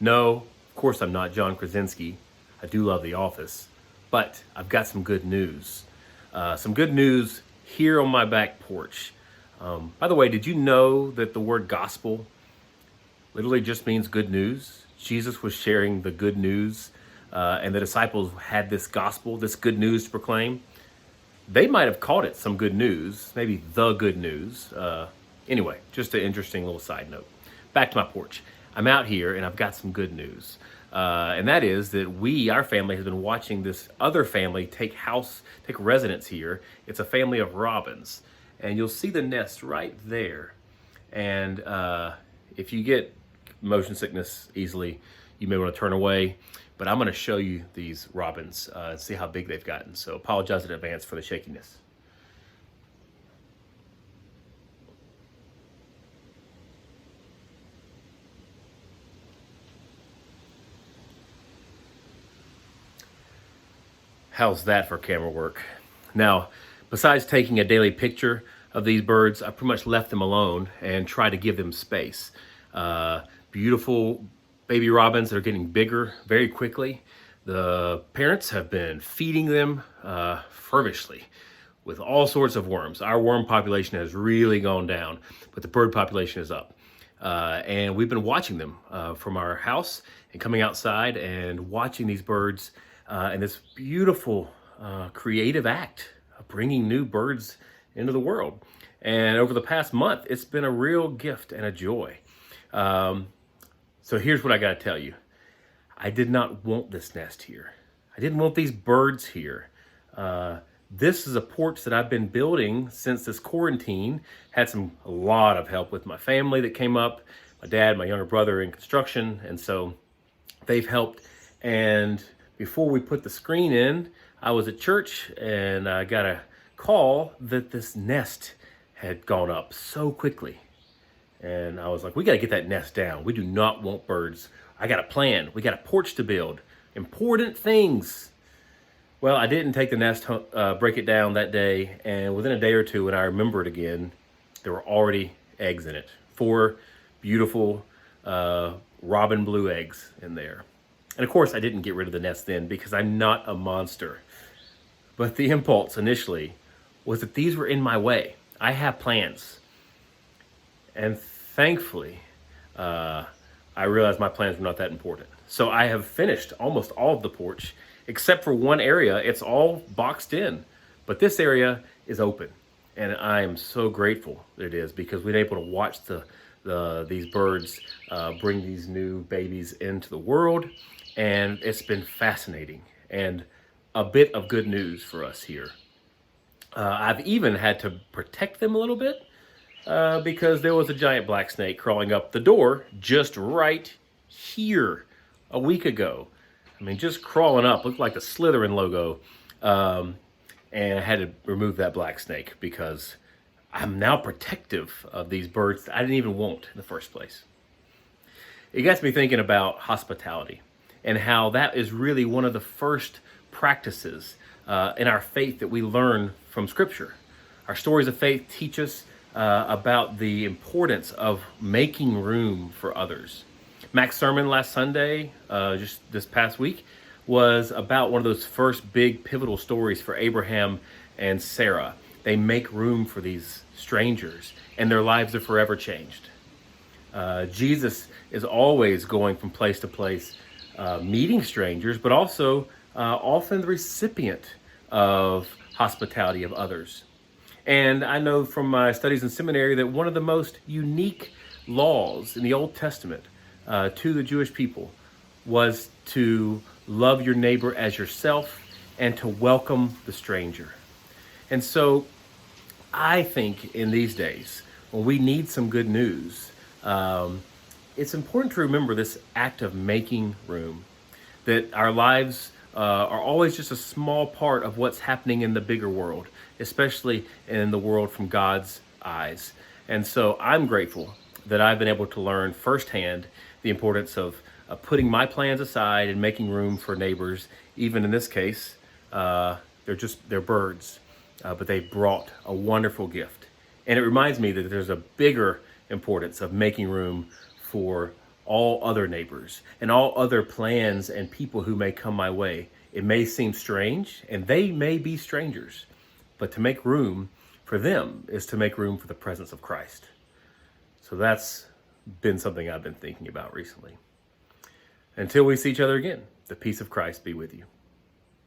No, of course I'm not John Krasinski. I do love The Office, but I've got some good news. Some good news here on my back porch. By the way, did you know that the word gospel literally just means good news? Jesus was sharing the good news, and the disciples had this gospel, this good news to proclaim. They might have called it some good news, maybe the good news. Anyway, just an interesting little side note. Back to my porch. I'm out here and I've got some good news. And that is that our family, has been watching this other family take residence here. It's a family of robins. And you'll see the nest right there. And if you get motion sickness easily, you may want to turn away. But I'm going to show you these robins and see how big they've gotten. So apologize in advance for the shakiness. How's that for camera work? Now, besides taking a daily picture of these birds, I pretty much left them alone and tried to give them space. Beautiful baby robins that are getting bigger very quickly. The parents have been feeding them fervishly with all sorts of worms. Our worm population has really gone down, but the bird population is up. And we've been watching them from our house and coming outside and watching these birds and this beautiful creative act of bringing new birds into the world. And over the past month, it's been a real gift and a joy. So here's what I got to tell you. I did not want this nest here. I didn't want these birds here. This is a porch that I've been building since this quarantine. Had a lot of help with my family that came up. My dad, my younger brother in construction. And so they've helped. And before we put the screen in, I was at church and I got a call that this nest had gone up so quickly. And I was like, we got to get that nest down. We do not want birds. I got a plan. We got a porch to build. Important things. Well, I didn't take the nest, break it down that day. And within a day or two, when I remembered again, there were already eggs in it. 4 beautiful robin blue eggs in there. And of course, I didn't get rid of the nest then because I'm not a monster. But the impulse initially was that these were in my way. I have plans. And thankfully, I realized my plans were not that important. So I have finished almost all of the porch, except for one area. It's all boxed in. But this area is open. And I am so grateful that it is because we've been able to watch these birds bring these new babies into the world. And it's been fascinating and a bit of good news for us here. I've even had to protect them a little bit because there was a giant black snake crawling up the door just right here a week ago. I mean, just crawling up, looked like the Slytherin logo. And I had to remove that black snake because I'm now protective of these birds that I didn't even want in the first place. It gets me thinking about hospitality and how that is really one of the first practices in our faith that we learn from Scripture. Our stories of faith teach us about the importance of making room for others. Mac's sermon last Sunday, just this past week, was about one of those first big pivotal stories for Abraham and Sarah. They make room for these strangers, and their lives are forever changed. Jesus is always going from place to place, meeting strangers, but also often the recipient of hospitality of others. And I know from my studies in seminary that one of the most unique laws in the Old Testament to the Jewish people was to love your neighbor as yourself and to welcome the stranger. And so I think in these days, when we need some good news, it's important to remember this act of making room, that our lives are always just a small part of what's happening in the bigger world, especially in the world from God's eyes. And so I'm grateful that I've been able to learn firsthand the importance of putting my plans aside and making room for neighbors. Even in this case, they're birds, but they brought a wonderful gift. And it reminds me that there's a bigger importance of making room for all other neighbors and all other plans and people who may come my way. It may seem strange, and they may be strangers, but to make room for them is to make room for the presence of Christ. So that's been something I've been thinking about recently. Until we see each other again, the peace of Christ be with you.